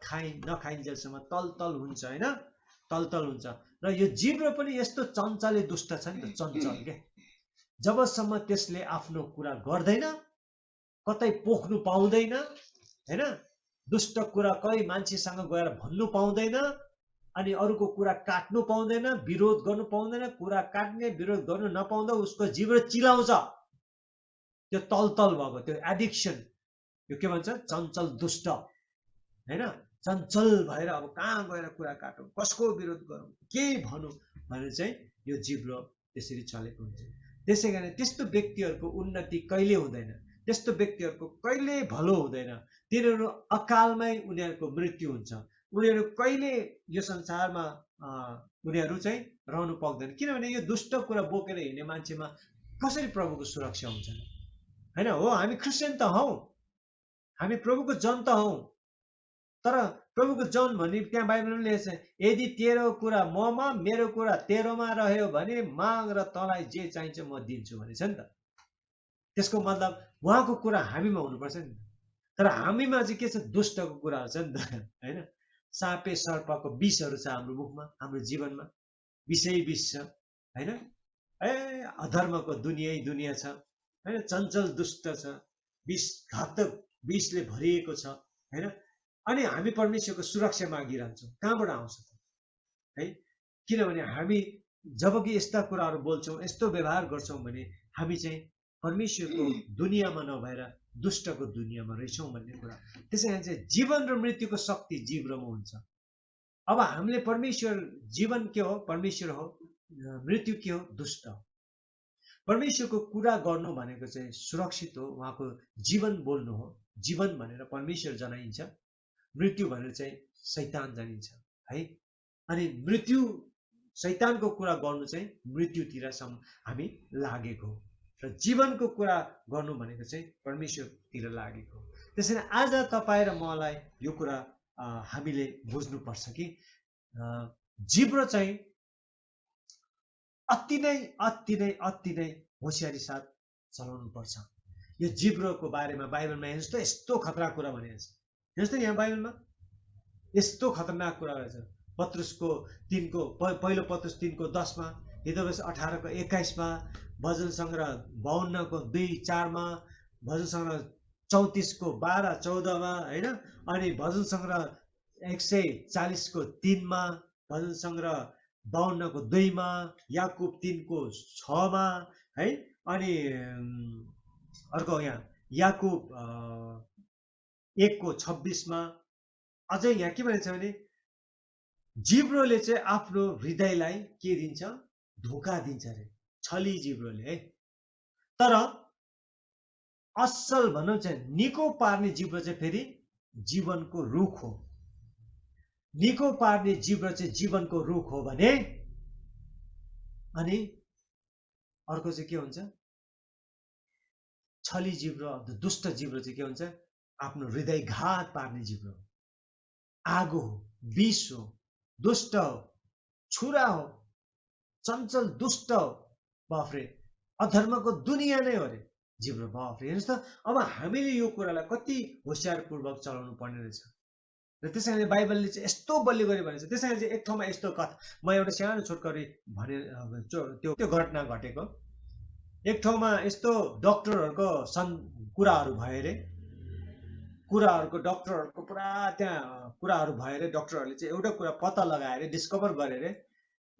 नखाइन्जेलसम्म तल हुन्छ होइन, तल हुन्छ। र यो जिब्रो पनि यस्तो चञ्चले दुष्ट छ नि त, चञ्चल के, जबसम्म त्यसले आफ्नो कुरा गर्दैन, कतै पोख्नु पाउँदैन होइन, दुष्ट कुरा कहीँ मान्छेसँग गएर भन्नु पाउँदैन, अनि अरूको कुरा काट्नु पाउँदैन, विरोध गर्नु पाउँदैन। कुरा काट्ने विरोध गर्नु नपाउँदा उसको जिब्रो चिलाउँछ। त्यो तल भएको त्यो एडिक्सन, यो के भन्छ चञ्चल दुष्ट होइन, चञ्चल भएर अब कहाँ गएर कुरा काटौँ, कसको विरोध गरौँ, के भनौँ भनेर चाहिँ यो जिब्रो त्यसरी चलेको हुन्छ। त्यसै कारण त्यस्तो व्यक्तिहरूको उन्नति कहिले हुँदैन, त्यस्तो व्यक्तिहरूको कहिले भलो हुँदैन, तिनीहरू अकालमै उनीहरूको मृत्यु हुन्छ। उनीहरू कहिले यो संसारमा उनीहरू चाहिँ रहनु पाउँदैन, किनभने यो दुष्ट कुरा बोकेर हिँड्ने मान्छेमा कसरी प्रभुको सुरक्षा हुन्छ होइन। हो हामी क्रिस्चियन त हौ, हामी प्रभुको जन त हौ, तर प्रभुको जन भन्ने त्यहाँ बाइबलमा लेखेको छ, यदि तेरो कुरा ममा मेरो कुरा तेरोमा रह्यो भने माग र तँलाई जे चाहिन्छ म दिन्छु भनेछ नि त। त्यसको मतलब उहाँको कुरा हामीमा हुनुपर्छ नि, तर हामीमा चाहिँ के छ, दुष्टको कुराहरू छ नि त होइन। साँपे सर्पको विषहरू छ हाम्रो मुखमा, हाम्रो जीवनमा विषै विष छ होइन। अधर्मको दुनिया छ होइन, चञ्चल दुष्ट छ, विष घातक विषले भरिएको छ होइन। अनि हामी परमेश्वरको सुरक्षा मागिरहन्छौँ, कहाँबाट आउँछ त है, किनभने हामी जबकि यस्ता कुराहरू बोल्छौँ, यस्तो व्यवहार गर्छौँ भने हामी चाहिँ परमेश्वरको दुनियाँमा नभएर दुष्टको दुनियाँमा रहेछौँ भन्ने कुरा। त्यसै कारण चाहिँ जीवन र मृत्युको शक्ति जिब्रोमा हुन्छ। अब हामीले परमेश्वर, जीवन के हो, परमेश्वर हो, मृत्यु के हो, दुष्ट। परमेश्वरको कुरा गर्नु भनेको चाहिँ सुरक्षित हो, उहाँको जीवन बोल्नु हो। जीवन भनेर परमेश्वर जनाइन्छ, मृत्यु भनेर चाहिँ शैतान जानिन्छ है। अनि मृत्यु शैतानको कुरा गर्नु चाहिँ मृत्युतिरसम्म हामी लागेको, र जीवनको कुरा गर्नु भनेको चाहिँ परमेश्वरतिर लागेको। त्यसैले आज तपाईँ र मलाई यो कुरा हामीले बुझ्नुपर्छ कि जिब्रो चाहिँ अति नै होसियारी साथ चलाउनु पर्छ। यो जिब्रोको बारेमा बाइबलमा हेर्नुहोस् त, यस्तो खतरा कुरा भनेको छ। हेर्नुहोस् त यहाँ बाइबलमा यस्तो खतरनाक कुरा रहेछ। पत्रुसको 3को पहिलो पत्रुस 3:10मा, हितोपदेश 18:21मा, भजन सङ्ग्रह 52को 2:4मा, भजन सङ्ग्रह 34को 12-14मा होइन, अनि भजन सङ्ग्रह 140को 3मा, भजन सङ्ग्रह 52को 2मा, याकुब 3को 6मा है, अनि अर्को यहाँ याकुब 1को 26मा। अझै यहाँ के भन्छ भने जिब्रोले चाहिँ आफ्नो हृदयलाई के दिन्छ, धोका दिन्छ अरे, छली जिब्रोले है। तर असल भनौँ चाहिँ निको पार्ने जिब्रो चाहिँ फेरि जीवनको रुख हो। निको पार्ने जिब्रो चाहिँ जीवनको रुख हो भने, अनि अर्को चाहिँ के हुन्छ, छली जिब्रो, दुष्ट जिब्रो चाहिँ के हुन्छ, आफ्नो हृदय घात पार्ने जिब्रो, आगो हो, विष हो, दुष्ट हो, छुरा हो, चञ्चल दुष्ट हो, बाफ्रे अधर्मको दुनियाँ नै हो अरे जिब्रो, बाफ्रे। हेर्नुहोस् त, अब हामीले यो कुरालाई कति होसियारपूर्वक चलाउनु पर्ने रहेछ। र त्यसै कारण बाइबलले चाहिँ यस्तो बलियो गरी भनेको छ। त्यसै कारण चाहिँ एक ठाउँमा यस्तो कथा, म एउटा सानो छोटकरी भने त्यो घटना घटेको। एक ठाउँमा यस्तो डक्टरहरूको कुराहरू भयो अरे, डक्टरहरूको पुरा त्यहाँ कुराहरू भयो अरे। डक्टरहरूले चाहिँ एउटा कुरा पत्ता लगाएर डिस्कभर गरे अरे,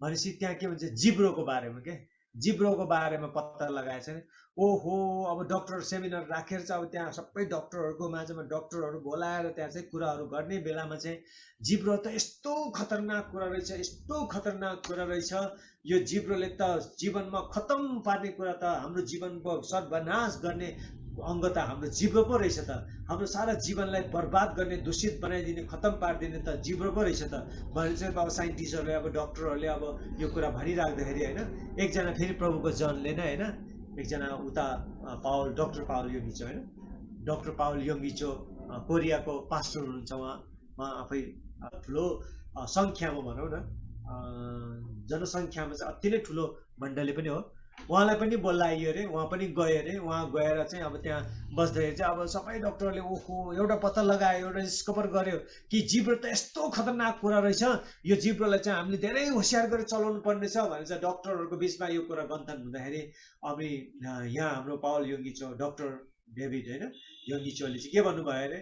भनेपछि त्यहाँ के भन्छ, जिब्रोको बारेमा के, जिब्रोको बारेमा पत्ता लगाएछ नि। ओहो अब डक्टर सेमिनार राखेर चाहिँ अब त्यहाँ सबै डक्टरहरूको माझमा डक्टरहरू बोलाएर त्यहाँ चाहिँ कुराहरू गर्ने बेलामा चाहिँ जिब्रो त यस्तो खतरनाक कुरा रहेछ, यस्तो खतरनाक कुरा रहेछ। यो जिब्रोले त जीवनमा खतम पार्ने कुरा त, हाम्रो जीवनको सर्वनाश गर्ने अङ्ग त हाम्रो जिब्रो पो रहेछ त। हाम्रो सारा जीवनलाई बर्बाद गर्ने, दूषित बनाइदिने, खतम पारिदिने त जिब्रो पो रहेछ त भनेर चाहिँ अब साइन्टिस्टहरूले, अब डक्टरहरूले अब यो कुरा भनिराख्दाखेरि होइन, एकजना फेरि प्रभुको जनले नै होइन, एकजना उता पावल, डक्टर पावल योङ्गिचो होइन, डक्टर पावल योङ्गिचो कोरियाको पास्टर हुनुहुन्छ। उहाँ आफै ठुलो सङ्ख्यामा भनौँ न, जनसङ्ख्यामा चाहिँ अति नै ठुलो मण्डली पनि हो। उहाँलाई पनि बोलाइयो अरे, उहाँ पनि गयो अरे। उहाँ गएर चाहिँ अब त्यहाँ बस्दाखेरि चाहिँ अब सबै डक्टरले ओहो एउटा पत्ता लगायो, एउटा डिस्कभर गर्यो कि जिब्रो त यस्तो खतरनाक कुरा रहेछ, यो जिब्रोलाई चाहिँ हामीले धेरै होसियार गरेर चलाउनु पर्ने छ भनेर चाहिँ डक्टरहरूको बिचमा यो कुरा गन्थन हुँदाखेरि अब यहाँ हाम्रो पावल योङ्गिचो, डक्टर डेभिड होइन योङ्गिचोले चाहिँ के भन्नुभयो अरे,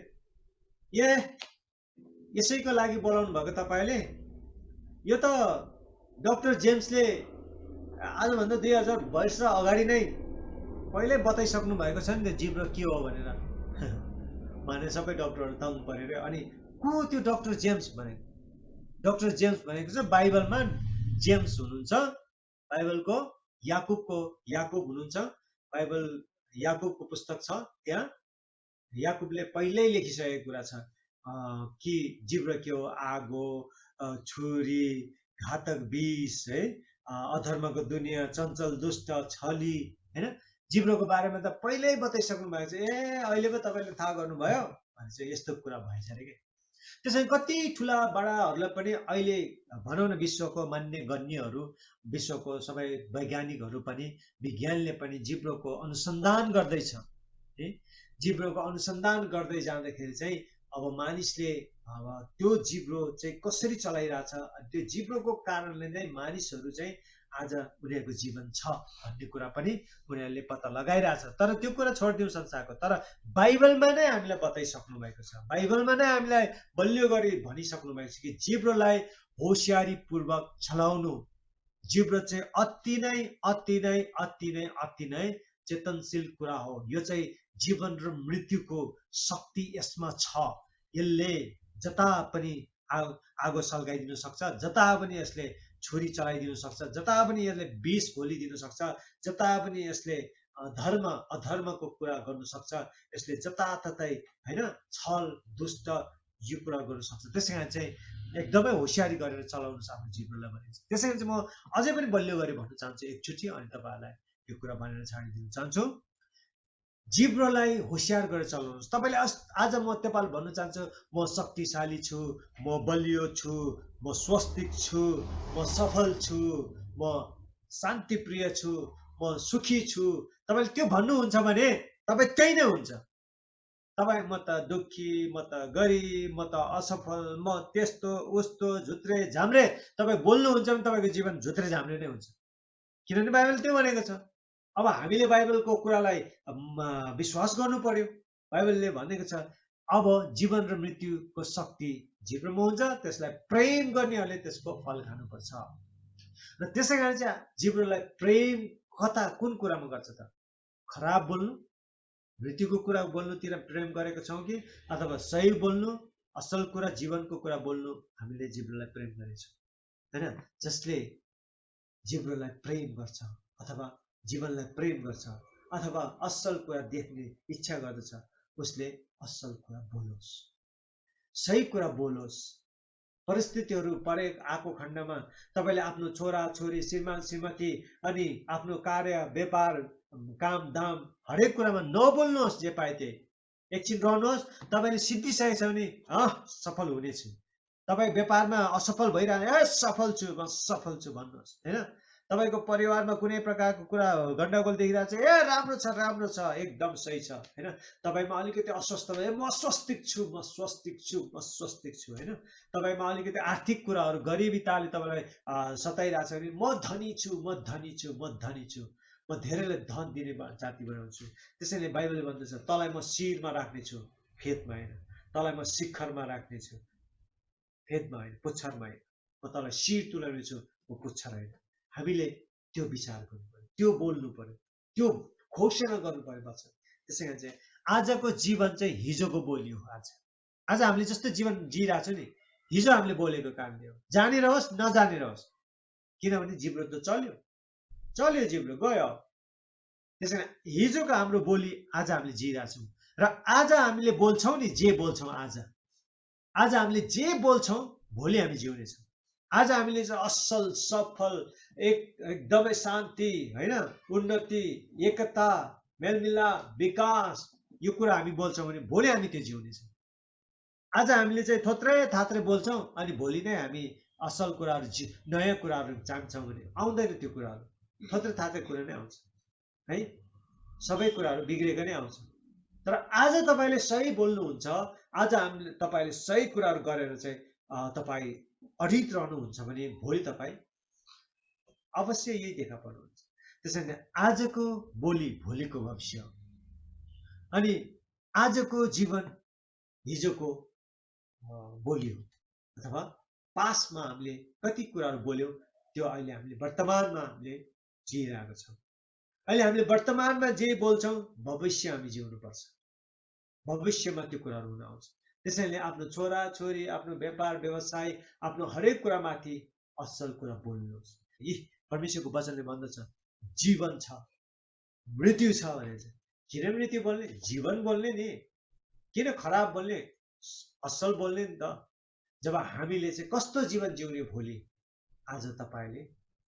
ए यसैको लागि बोलाउनु भएको तपाईँले, यो त डक्टर जेम्सले आजभन्दा 2000 वर्ष अगाडि नै पहिल्यै बताइसक्नु भएको छ नि त जिब्रो के हो भनेर भने सबै डक्टरहरू तङ परेर। अनि को त्यो डक्टर जेम्स भनेको? डक्टर जेम्स भनेको चाहिँ बाइबलमा जेम्स हुनुहुन्छ, बाइबलको याकुब हुनुहुन्छ। बाइबल याकुबको पुस्तक छ, त्यहाँ याकुबले पहिल्यै लेखिसकेको कुरा छ कि जिब्रो के हो, आग हो, छुरी, घातक विष है, अधर्मको दुनियाँ, चञ्चल दुष्ट छली होइन, जिब्रोको बारेमा त पहिल्यै बताइसक्नु भएको छ। ए अहिले पो तपाईँले थाहा गर्नुभयो भने चाहिँ यस्तो कुरा भएछ अरे कि। त्यसैले कति ठुला बडाहरूलाई पनि अहिले भनौँ न, विश्वको मान्य गण्यहरू, विश्वको सबै वैज्ञानिकहरू पनि, विज्ञानले पनि जिब्रोको अनुसन्धान गर्दैछ है। जिब्रोको अनुसन्धान गर्दै जाँदाखेरि चाहिँ अब मानिसले अब त्यो जिब्रो चाहिँ कसरी चलाइरहेछ, त्यो जिब्रोको कारणले नै मानिसहरू चाहिँ आज उनीहरूको जीवन छ भन्ने कुरा पनि उनीहरूले पत्ता लगाइरहेछ। तर त्यो कुरा छोडिदिउँ संसारको, तर बाइबलमा नै हामीलाई बताइसक्नु भएको छ, बाइबलमा नै हामीलाई बलियो गरी भनिसक्नु भएको छ कि जिब्रोलाई होसियारीपूर्वक चलाउनु। जिब्रो चाहिँ अति नै अति नै अति नै अति नै चेतनशील कुरा हो। यो चाहिँ जीवन र मृत्युको शक्ति यसमा छ। यसले जता पनि आगो सल्काइदिन सक्छ, जता पनि यसले छुरी चलाइदिन सक्छ, जता पनि यसले विष खोलिदिन सक्छ, जता पनि यसले धर्म अधर्मको कुरा गर्नु सक्छ, यसले जताततै होइन छल दुष्ट यो कुरा गर्नु सक्छ। त्यसै कारण चाहिँ एकदमै होसियारी गरेर चलाउनु छ आफ्नो जिब्रोलाई भनिन्छ। त्यसै कारण चाहिँ म अझै पनि बलियो गरी भन्न चाहन्छु एकचोटि, अनि तपाईँहरूलाई यो कुरा भनेर छाडिदिन चाहन्छु, जिब्रोलाई होसियार गरेर चलाउनुहोस्। तपाईँले आज म तपाईँलाई भन्न चाहन्छु, म शक्तिशाली छु, म बलियो छु, म स्वस्तिक छु, म सफल छु, म शान्तिप्रिय छु, म सुखी छु। तपाईँले त्यो भन्नुहुन्छ भने तपाईँ त्यही नै हुन्छ। तपाईँ म त दुःखी, म त गरिब, म त असफल, म त्यस्तो उस्तो झुत्रे झाम्रे तपाईँ बोल्नुहुन्छ भने तपाईँको जीवन झुत्रे झाम्रे नै हुन्छ, किनभने बाइबलले त्यो भनेको छ। अब हामीले बाइबलको कुरालाई विश्वास गर्नु पर्यो। बाइबलले भनेको छ अब जीवन र मृत्युको शक्ति जिब्रोमा हुन्छ, त्यसलाई प्रेम गर्नेहरूले त्यसको फल खानुपर्छ। र त्यसै कारण चाहिँ जिब्रोलाई प्रेम कता कुन कुरामा गर्छ त? खराब बोल्नु, मृत्युको कुरा बोल्नुतिर प्रेम गरेको छौँ कि अथवा सही बोल्नु, असल कुरा, जीवनको कुरा बोल्नु हामीले जिब्रोलाई प्रेम गरेछौँ होइन? जसले जिब्रोलाई प्रेम गर्छ अथवा जीवनलाई प्रेम गर्छ अथवा असल कुरा देख्ने इच्छा गर्दछ, उसले असल कुरा बोलोस्, सही कुरा बोलोस्। परिस्थितिहरू परे आएको खण्डमा तपाईँले आफ्नो छोरा छोरी, श्रीमान श्रीमती अनि आफ्नो कार्य व्यापार काम दाम हरेक कुरामा नबोल्नुहोस्। जे पाए त्यही एकछिन रहनुहोस्। तपाईँले सिद्धिसकेको छ भने सफल हुनेछु, तपाईँ व्यापारमा असफल भइरहने, सफल छु, म सफल छु भन्नुहोस् होइन? तपाईँको परिवारमा कुनै प्रकारको कुरा गण्डगोल देखिरहेको छ, राम्रो छ, राम्रो छ, एकदम सही छ होइन? तपाईँमा अलिकति अस्वस्थ भयो, म स्वस्तिक छु, म स्वस्तिक छु, म स्वस्तिक छु होइन? तपाईँमा अलिकति आर्थिक कुराहरू गरिबीताले तपाईँलाई सताइरहेको छ भने म धनी छु, म धनी छु, म धनी छु, म धेरैलाई धन दिने जाति बनाउँछु। त्यसैले बाइबलले भन्दछ, तँलाई म शिरमा राख्नेछु, फेदमा होइन, तँलाई म शिखरमा राख्नेछु, फेदमा होइन, पुच्छरमा होइन, म तँलाई शिर तुल्याउनेछु, म पुच्छर होइन। हामीले त्यो विचार गर्नु पर्यो, त्यो बोल्नु पर्यो, त्यो घोषणा गर्नुपर्ने वचन। त्यसै कारण चाहिँ आजको जीवन चाहिँ हिजोको बोली हो। आज हामीले जस्तो जीवन जिइरहेको छौँ नि, हिजो हामीले बोलेको कारणले हो। जानेर होस् नजानेर होस्, किनभने जिब्रो त चल्यो जिब्रो गयो। त्यसै कारण हिजोको हाम्रो बोली आज हामीले जिइरहेको छौँ र आज हामीले बोल्छौँ नि, जे बोल्छौँ आज हामीले जे बोल्छौँ भोलि हामी जिउनेछौँ। आज हामीले चाहिँ असल सफल एकदमै शान्ति होइन, उन्नति, एकता, मेलमिलाप, विकास, यो कुरा हामी बोल्छौँ भने भोलि हामी त्यो जिउनेछौँ। आज हामीले चाहिँ थोत्रै थात्रै बोल्छौँ अनि भोलि नै हामी असल कुराहरू नयाँ कुराहरू जान्छौँ भने आउँदैन। त्यो कुराहरू थोत्रै थात्रै कुरा नै आउँछ है, सबै कुराहरू बिग्रेको नै आउँछ। तर आज तपाईँले सही बोल्नुहुन्छ, आज हामीले तपाईँले सही कुराहरू गरेर चाहिँ तपाईँ अडिट रहनुहुन्छ भने भोलि तपाईँ अवश्य यही देखा पर्नुहुन्छ। त्यसैले आजको बोली भोलिको भविष्य हो। अनि आजको जीवन हिजोको बोली हो, अथवा पास्टमा हामीले कति कुराहरू बोल्यौँ त्यो अहिले हामीले वर्तमानमा हामीले जिइरहेको छौँ। अहिले हामीले वर्तमानमा जे बोल्छौँ भविष्य हामी जिउनुपर्छ, भविष्यमा त्यो कुराहरू हुन आउँछ। त्यसैले आफ्नो छोरा छोरी, आफ्नो व्यापार व्यवसाय, आफ्नो हरेक कुरामाथि असल कुरा बोल्नुहोस्। यी परमेश्वरको वचनले भन्दछ जीवन छ मृत्यु छ भनेर चाहिँ। किन मृत्यु बोल्ने, जीवन बोल्ने नि, किन खराब बोल्ने, असल बोल्ने नि त। जब हामीले चाहिँ कस्तो जीवन जिउने भोलि आज तपाईँले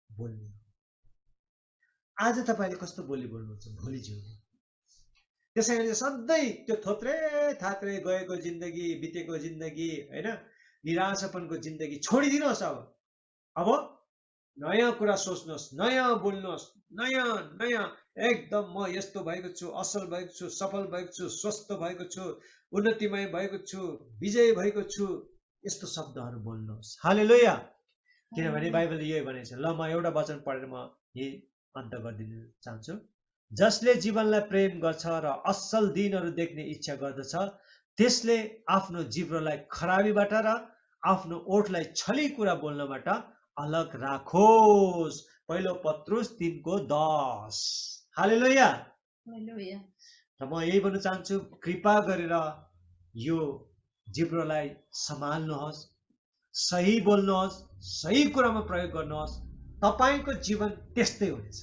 बोल्ने, आज तपाईँले कस्तो बोली बोल्नुहुन्छ भोलि जिउने। त्यसैले सधैँ त्यो थोत्रै थात्रै गएको जिन्दगी, बितेको जिन्दगी होइन, निराशापनको जिन्दगी छोडिदिनुहोस्। अब नयाँ कुरा सोच्नुहोस्, नयाँ बोल्नुहोस्, नयाँ एकदम म यस्तो भएको छु, असल भएको छु, सफल भएको छु, स्वस्थ भएको छु, उन्नतिमय भएको छु, विजय भएको छु, यस्तो शब्दहरू बोल्नुहोस्। हालेलुया। किनभने बाइबलले यही भनेको छ। ल म एउटा वचन पढेर म यही अन्त गरिदिन चाहन्छु। जसले जीवनलाई प्रेम गर्छ र असल दिनहरू देख्ने इच्छा गर्दछ त्यसले आफ्नो जिब्रोलाई खराबीबाट र आफ्नो ओठलाई छली कुरा बोल्नबाट अलग राखोस्। पहिलो पत्रुस 3:10। हालेलुया। र म यही भन्न चाहन्छु, कृपा गरेर यो जिब्रोलाई सम्हाल्नुहोस्, सही बोल्नुहोस्, सही कुरामा प्रयोग गर्नुहोस्। तपाईँको जीवन त्यस्तै हुनेछ।